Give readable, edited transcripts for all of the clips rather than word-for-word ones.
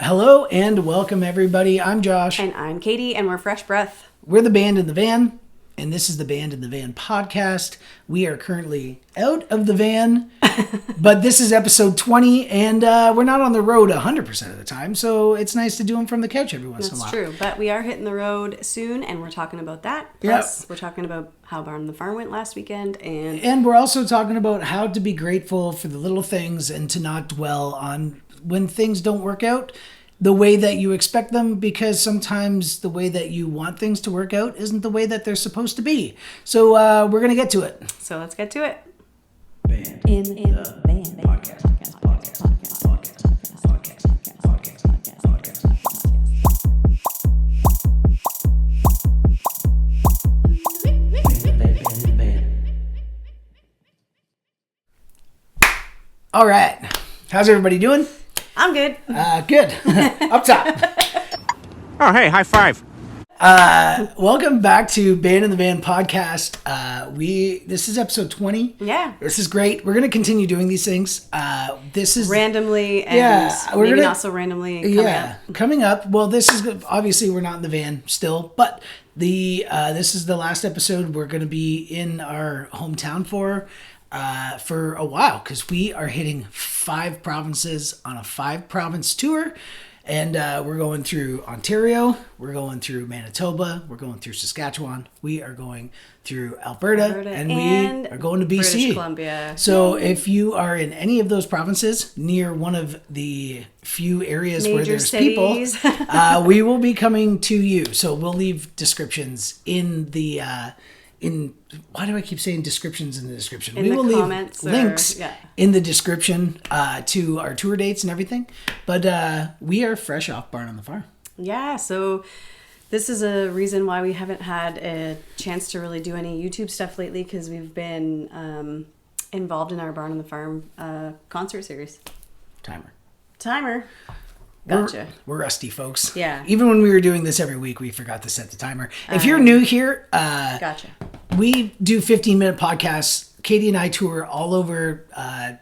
Hello and welcome everybody. I'm Josh. And I'm Katie, and we're Fresh Breath. We're the Band in the Van, and this is the Band in the Van podcast. We are currently out of the van, but this is episode 20, and we're not on the road 100% of the time, so it's nice to do them from the couch every once in a while. That's true, but we are hitting the road soon, and we're talking about that. Plus, we're talking about how Barn on the Farm went last weekend, and we're also talking about how to be grateful for the little things and to not dwell on when things don't work out the way that you expect them, because sometimes the way that you want things to work out isn't the way that they're supposed to be. So we're going to get to it. So let's get to it. Band in the Van podcast. All right. How's everybody doing? I'm good. Good. Up top. Oh, hey, high five. Welcome back to Band in the Van podcast. This is episode 20. Yeah. This is great. We're going to continue doing these things. This is randomly and maybe not so randomly coming up. Well, this is obviously we're not in the van still, but this is the last episode we're going to be in our hometown for a while, because we are hitting 5 provinces on a 5-province tour, and we're going through Ontario, we're going through Manitoba, we're going through Saskatchewan, we are going through Alberta and we are going to BC, British Columbia. So if you are in any of those provinces near one of the few areas major where there's cities, people, we will be coming to you. So we'll leave descriptions in the why do I keep saying descriptions in the description? We will leave links in the description to our tour dates and everything. But we are fresh off Barn on the Farm. Yeah, so this is a reason why we haven't had a chance to really do any YouTube stuff lately, because we've been involved in our Barn on the Farm concert series. Timer. Gotcha. We're rusty, folks. Yeah. Even when we were doing this every week, we forgot to set the timer. If you're new here, gotcha. We do 15-minute podcasts. Katie and I tour all over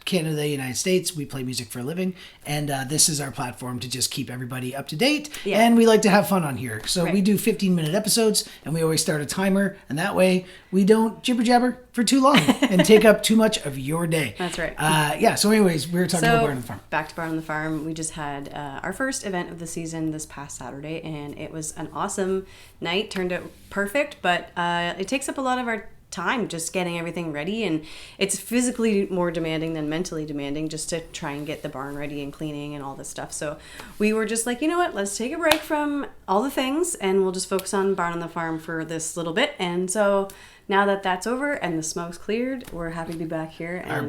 Canada, United States. We play music for a living, and this is our platform to just keep everybody up to date. Yeah. And we like to have fun on here. So we do 15-minute episodes, and we always start a timer, and that way we don't jibber-jabber for too long and take up too much of your day. That's right. So anyways, we were talking about Barn on the Farm. Back to Barn on the Farm. We just had our first event of the season this past Saturday, and it was an awesome night. Turned out perfect, but it takes up a lot of our time just getting everything ready, and it's physically more demanding than mentally demanding just to try and get the barn ready and cleaning and all this stuff. So we were just like, you know what, let's take a break from all the things and we'll just focus on Barn on the Farm for this little bit. And so now that that's over and the smoke's cleared, we're happy to be back here. And our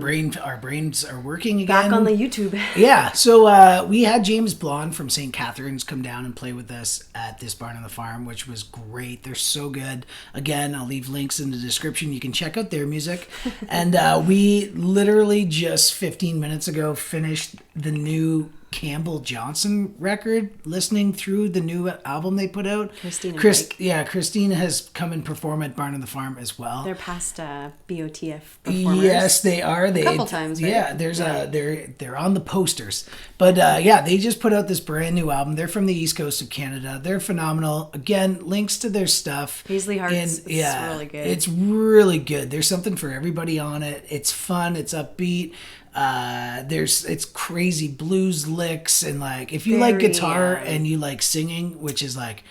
brains are working again. Back on the YouTube. Yeah. So we had James Blonde from St. Catharines come down and play with us at this Barn on the Farm, which was great. They're so good. Again, I'll leave links in the description. You can check out their music. And we literally just 15 minutes ago finished the new Campbell and Johnston record, listening through the new album they put out. Christine has come and performed at Barn on the Farm as well. They're past BOTF performers. Yes, they are. A couple times, right? Yeah, they're on the posters. But they just put out this brand new album. They're from the East Coast of Canada. They're phenomenal. Again, links to their stuff. Paisley Hearts. It's really good. It's really good. There's something for everybody on it. It's fun. It's upbeat. It's crazy blues licks, and like if you like guitar and you like singing, which is like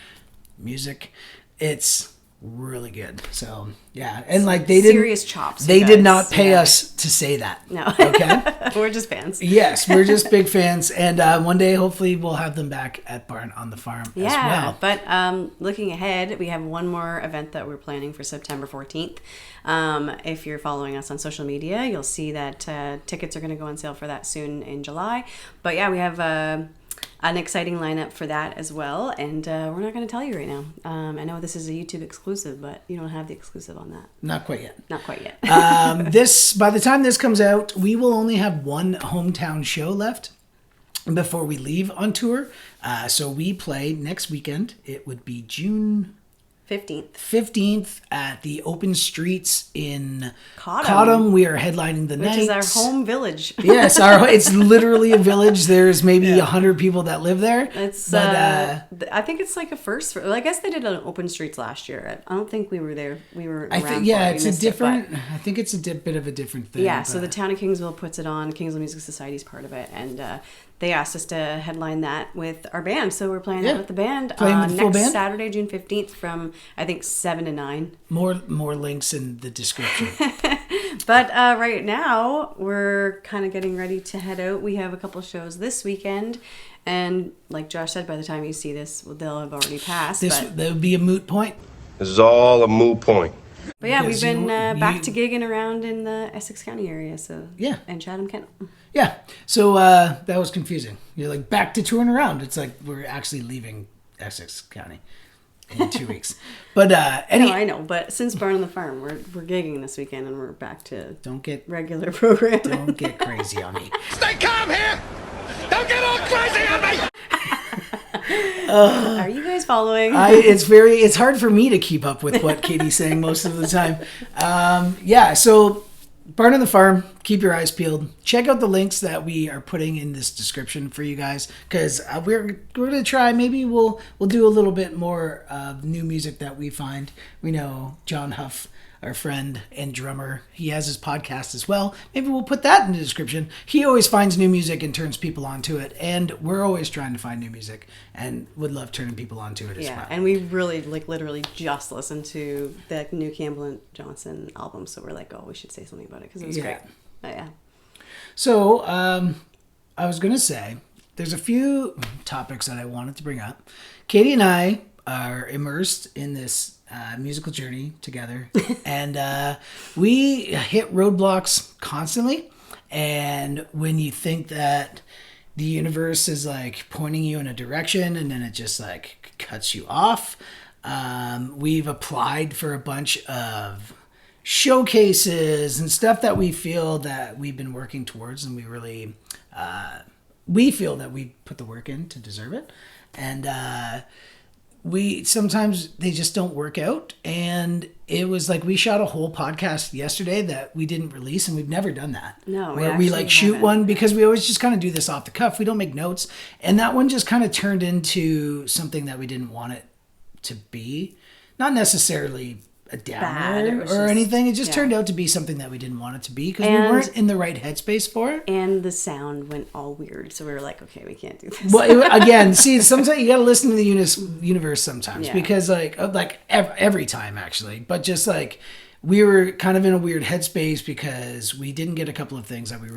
music, it's really good. So yeah, and like they didn't serious chops. They did not pay us to say that. No, okay, we're just fans. Yes, we're just big fans, and one day hopefully we'll have them back at Barn on the Farm as well. But looking ahead, we have one more event that we're planning for September 14th. If you're following us on social media, you'll see that tickets are going to go on sale for that soon in July. But yeah, we have an exciting lineup for that as well, and we're not going to tell you right now. I know this is a YouTube exclusive, but you don't have the exclusive on that. Not quite yet. By the time this comes out, we will only have one hometown show left before we leave on tour. So we play next weekend. It would be June 15th at the Open Streets in Cottam. We are headlining the night. Which is our home village. Yes, it's literally a village. There's maybe 100 people that live there. It's I think it's like a first. Well, I guess they did an Open Streets last year. I don't think we were there. We were around. It's a different. I think it's a bit of a different thing. Yeah, so the town of Kingsville puts it on. Kingsville Music Society is part of it, and they asked us to headline that with our band. So we're playing that with the band next Saturday, June 15th, from I think 7 to 9. More links in the description. But right now we're kind of getting ready to head out. We have a couple shows this weekend, and like Josh said, by the time you see this, they'll have already passed. That would be a moot point. This is all a moot point. But yeah, we've been back to gigging around in the Essex County area, and Chatham, Kent. Yeah, so that was confusing. You're like back to touring around. It's like we're actually leaving Essex County in 2 weeks. But No, I know. But since Barn on the Farm, we're gigging this weekend, and we're back to regular programming. Don't get crazy on me. Stay calm here! Don't get all crazy on me! Are you guys following? It's hard for me to keep up with what Katie's saying most of the time. So Barn on the Farm, keep your eyes peeled. Check out the links that we are putting in this description for you guys, because we're going to try. Maybe we'll do a little bit more of new music that we find. We know John Huff, our friend and drummer, he has his podcast as well. Maybe we'll put that in the description. He always finds new music and turns people onto it, and we're always trying to find new music and would love turning people onto it as well. And we really literally just listened to the new Campbell and Johnston album, so we're like, we should say something about it because it was great. So I was gonna say there's a few topics that I wanted to bring up. Katie and I are immersed in this musical journey together, and we hit roadblocks constantly. And when you think that the universe is like pointing you in a direction and then it just like cuts you off, we've applied for a bunch of showcases and stuff that we feel that we've been working towards, and we really we feel that we put the work in to deserve it. And we sometimes they just don't work out. And it was like we shot a whole podcast yesterday that we didn't release, and we've never done that. No, where we like shoot one, because we always just kind of do this off the cuff. We don't make notes, and that one just kind of turned into something that we didn't want it to be. Not necessarily a downer or anything. It just turned out to be something that we didn't want it to be, because we weren't in the right headspace for it. And the sound went all weird, so we were like, okay, we can't do this. Well, again, see, sometimes you got to listen to the universe sometimes, because like every time actually, but just like we were kind of in a weird headspace because we didn't get a couple of things that we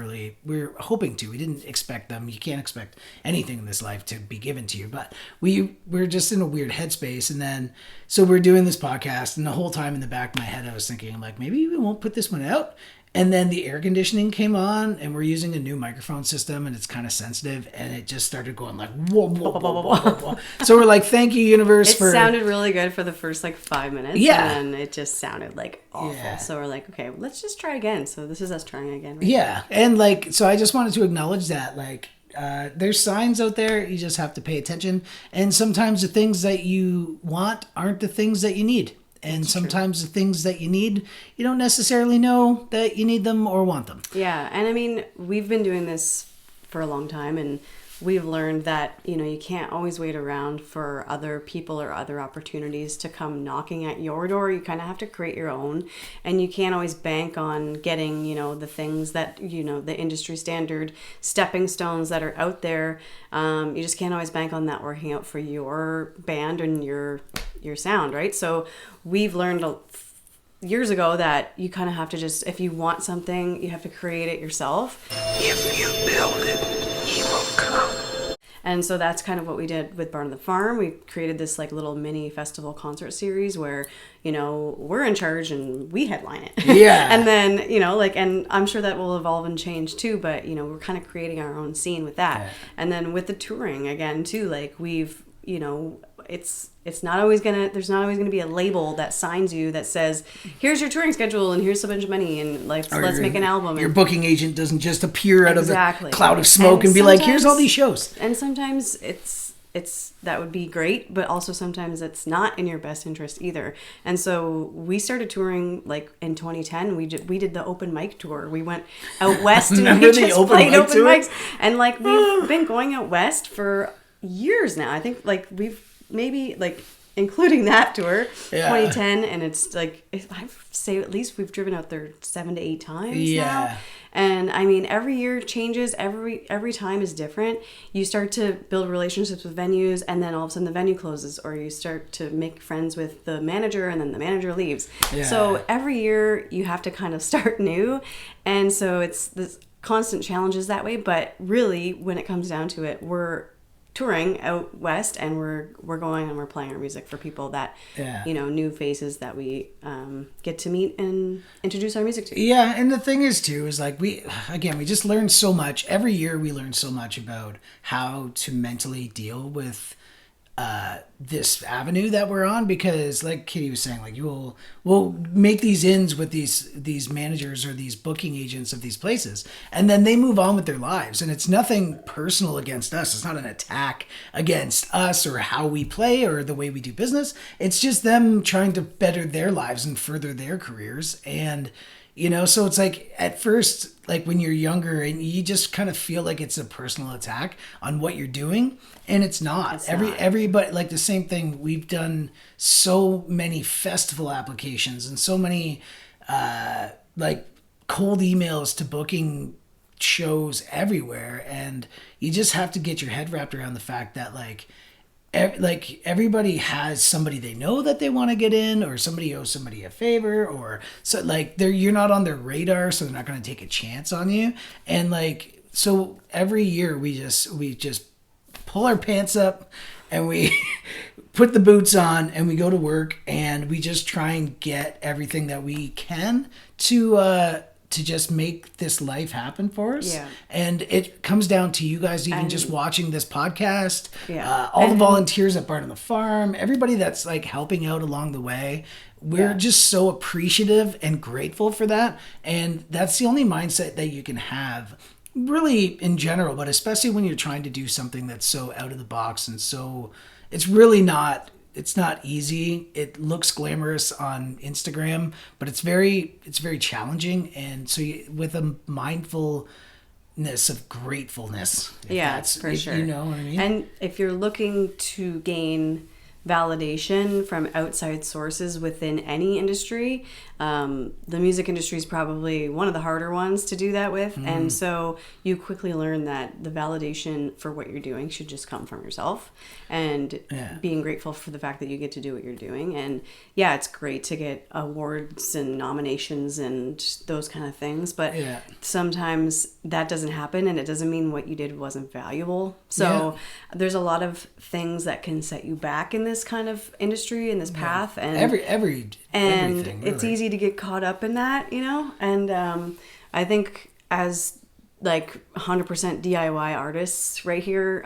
were hoping to. We didn't expect them. You can't expect anything in this life to be given to you, but we're just in a weird headspace. And then, so we're doing this podcast, and the whole time in the back of my head, I was thinking like, maybe we won't put this one out. And then the air conditioning came on, and we're using a new microphone system, and it's kind of sensitive, and it just started going like, whoa, whoa, whoa, whoa, whoa, whoa. So we're like, thank you, universe. It sounded really good for the first like 5 minutes. Yeah. And then it just sounded like awful. Yeah. So we're like, okay, let's just try again. So this is us trying again. Right? Yeah. And like, so I just wanted to acknowledge that, like, there's signs out there. You just have to pay attention. And sometimes the things that you want aren't the things that you need. And sometimes the things that you need, you don't necessarily know that you need them or want them. Yeah. And I mean, we've been doing this for a long time, and we've learned that, you can't always wait around for other people or other opportunities to come knocking at your door. You kind of have to create your own, and you can't always bank on getting, the things that, the industry standard stepping stones that are out there. You just can't always bank on that working out for your band and your sound, right? So we've learned years ago that you kind of have to just, if you want something, you have to create it yourself. If you build it, he will come. And so that's kind of what we did with Barn on the Farm. We created this like little mini festival concert series where, we're in charge and we headline it. Yeah. And then, and I'm sure that will evolve and change too, but, we're kind of creating our own scene with that. Yeah. And then with the touring again too, like we've, there's not always gonna be a label that signs you that says, here's your touring schedule and here's a bunch of money and let's make an album. Your booking agent doesn't just appear out of the cloud of smoke and be like, here's all these shows. And sometimes it's that would be great, but also sometimes it's not in your best interest either. And so we started touring like in 2010. We did the open mic tour. We went out west and we just played open mics. And like we've been going out west for years now. I think like we've maybe like including that tour 2010, and it's like I say at least we've driven out there 7 to 8 times now. And I mean, every year changes. Every time is different. You start to build relationships with venues, and then all of a sudden the venue closes, or you start to make friends with the manager, and then the manager leaves. So every year you have to kind of start new, and so it's this constant challenges that way. But really, when it comes down to it, we're touring out west, and we're going and we're playing our music for people that new faces that we get to meet and introduce our music to. And the thing is too is like we just learn so much every year. We learn so much about how to mentally deal with this avenue that we're on, because like Katie was saying, like we'll make these ins with these managers or these booking agents of these places, and then they move on with their lives, and it's nothing personal against us. It's not an attack against us or how we play or the way we do business. It's just them trying to better their lives and further their careers. And so it's like at first, like when you're younger and you just kind of feel like it's a personal attack on what you're doing, and it's not. Everybody, like the same thing. We've done so many festival applications and so many like cold emails to booking shows everywhere, and you just have to get your head wrapped around the fact that like everybody has somebody they know that they want to get in, or somebody owes somebody a favor, or so like you're not on their radar, so they're not going to take a chance on you. And like, so every year we just pull our pants up and we put the boots on and we go to work, and we just try and get everything that we can to just make this life happen for us. And it comes down to you guys even just watching this podcast, all the volunteers at Barn on the Farm, everybody that's like helping out along the way. We're just so appreciative and grateful for that. And that's the only mindset that you can have really in general, but especially when you're trying to do something that's so out of the box, and so it's really not. It's not easy. It looks glamorous on Instagram, but it's very challenging. And so with a mindfulness of gratefulness. For sure. You know what I mean? And if you're looking to gain validation from outside sources within any industry, the music industry is probably one of the harder ones to do that with. And so you quickly learn that the validation for what you're doing should just come from yourself, and being grateful for the fact that you get to do what you're doing. And it's great to get awards and nominations and those kind of things, but sometimes that doesn't happen, and it doesn't mean what you did wasn't valuable. So there's a lot of things that can set you back in this kind of industry, in this path, and everything, really. It's easy to get caught up in that, and I think as like 100% DIY artists right here,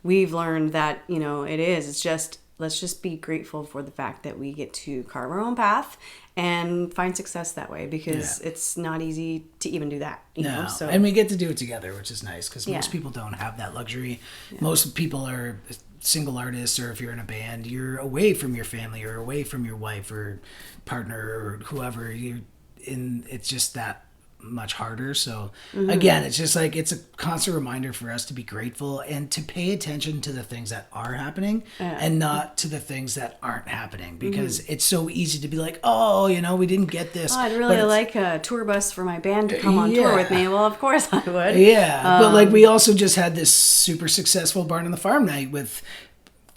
we've learned that it's just, let's just be grateful for the fact that we get to carve our own path and find success that way, because it's not easy to even do that, you know. So, and we get to do it together, which is nice, because most people don't have that luxury. Most people are single artists, or if you're in a band, you're away from your family or away from your wife or partner or whoever. It's just that much harder. So again, it's just like, it's a constant reminder for us to be grateful and to pay attention to the things that are happening and not to the things that aren't happening, because it's so easy to be like, oh, we didn't get this. I'd really like a tour bus for my band to come on tour with me. Well, of course I would. But like, we also just had this super successful Barn on the Farm night with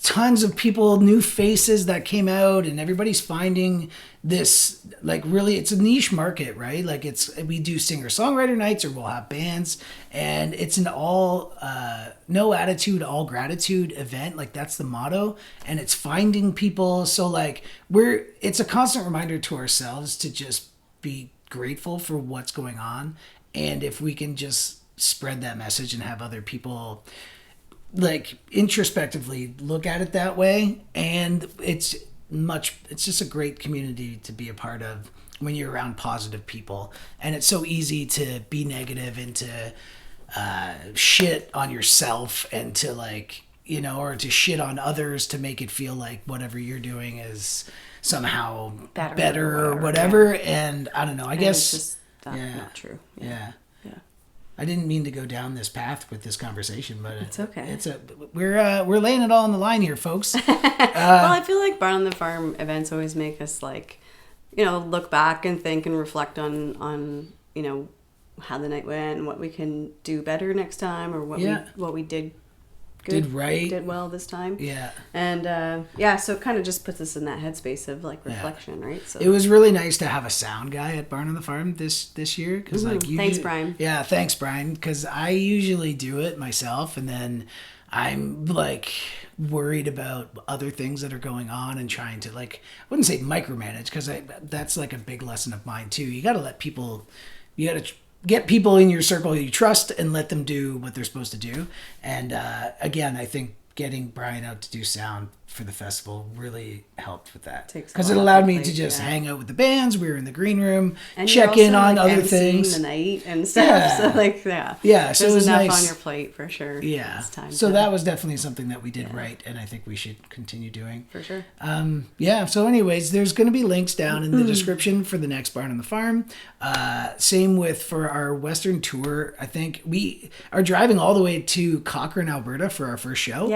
tons of people, new faces that came out, and everybody's finding this, like, really, it's a niche market, right? Like, we do singer-songwriter nights, or we'll have bands, and it's an all no attitude, all gratitude event. Like, that's the motto, and it's finding people. So like, it's a constant reminder to ourselves to just be grateful for what's going on, and if we can just spread that message and have other people like introspectively look at it that way, and it's just a great community to be a part of when you're around positive people. And it's so easy to be negative and to shit on yourself and to like or to shit on others to make it feel like whatever you're doing is somehow better or whatever. And I don't know, I guess it's just not true. Yeah. I didn't mean to go down this path with this conversation, but it's okay. We're laying it all on the line here, folks. Well, I feel like Barn on the Farm events always make us like, look back and think and reflect on how the night went and what we can do better next time, or what we did good, did well this time. Yeah. And so it kind of just puts us in that headspace of like reflection, right? So it was really nice to have a sound guy at Barn on the Farm this year, because thanks, Brian. Yeah, thanks, Brian, because I usually do it myself, and then I'm like worried about other things that are going on and trying to, like, I wouldn't say micromanage, because that's like a big lesson of mine too. You got to let people, get people in your circle you trust and let them do what they're supposed to do. And again, I think getting Brian out to do sound for the festival really helped with that, because it allowed me to just hang out with the bands. We were in the green room, and check in on other things, the night and stuff. So so it was enough nice on your plate for sure. Yeah, so that was definitely something that we did right, and I think we should continue doing for sure. So anyways, there's going to be links down in the description for the next Barn on the Farm. Same for our Western tour. I think we are driving all the way to Cochrane, Alberta for our first show.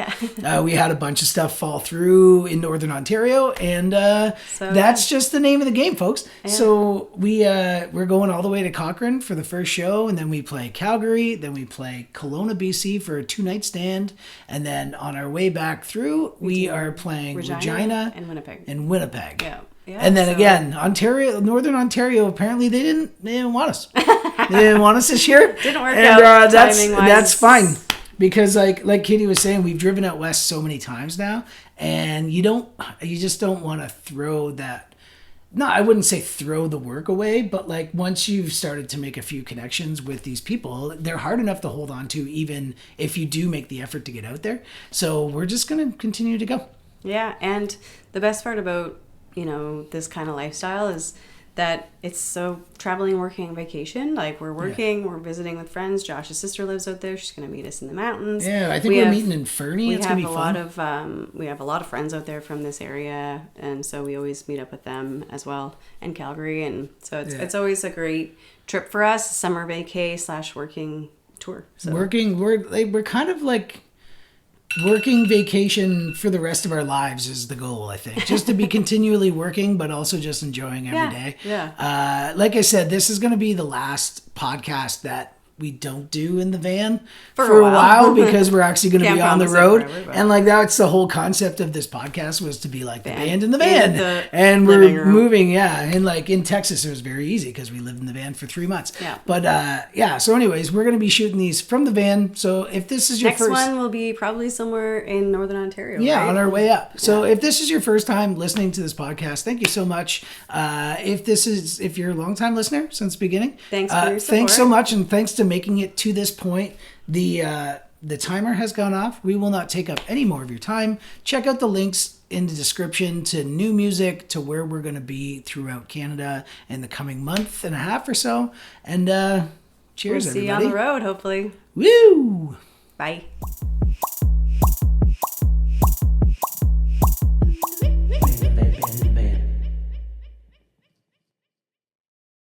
We had a bunch of stuff fall through in Northern Ontario, and that's just the name of the game, folks. Yeah. So we're going all the way to Cochrane for the first show, and then we play Calgary, then we play Kelowna, BC for a 2-night stand, and then on our way back through, we are playing Regina and Winnipeg. Yeah. And then again, Northern Ontario, apparently they didn't want us. They didn't want us this year. Didn't work out. That's fine. Because like Katie was saying, we've driven out west so many times now, and you just don't want to throw that. No, I wouldn't say throw the work away, but like once you've started to make a few connections with these people, they're hard enough to hold on to, even if you do make the effort to get out there. So we're just going to continue to go. Yeah, and the best part about this kind of lifestyle is that it's so traveling, working, vacation. Like we're working, we're visiting with friends. Josh's sister lives out there. She's going to meet us in the mountains. Yeah, I think we're meeting in Fernie. It's going to be fun. We have a lot of friends out there from this area, and so we always meet up with them as well, and Calgary. And so it's always a great trip for us, summer vacay / working tour. So. We're kind of like working vacation for the rest of our lives is the goal, I think. Just to be continually working, but also just enjoying every day. Yeah. Like I said, this is going to be the last podcast that we don't do in the van for a while because we're actually going to be on the road. And like that's the whole concept of this podcast, was to be like the band in the van. And we're moving, and like in Texas it was very easy because we lived in the van for 3 months. Yeah. But so anyways, we're going to be shooting these from the van. So if this is your next one will be probably somewhere in Northern Ontario. Yeah, right? On our way up. So if this is your first time listening to this podcast, thank you so much. If you're a long time listener since the beginning, thanks for your support. Thanks so much, and thanks to making it to this point. The timer has gone off. We will not take up any more of your time. Check out the links in the description to new music, to where we're going to be throughout Canada in the coming month and a half or so. And cheers, we'll see everybody. you on the road, hopefully. Woo! Bye.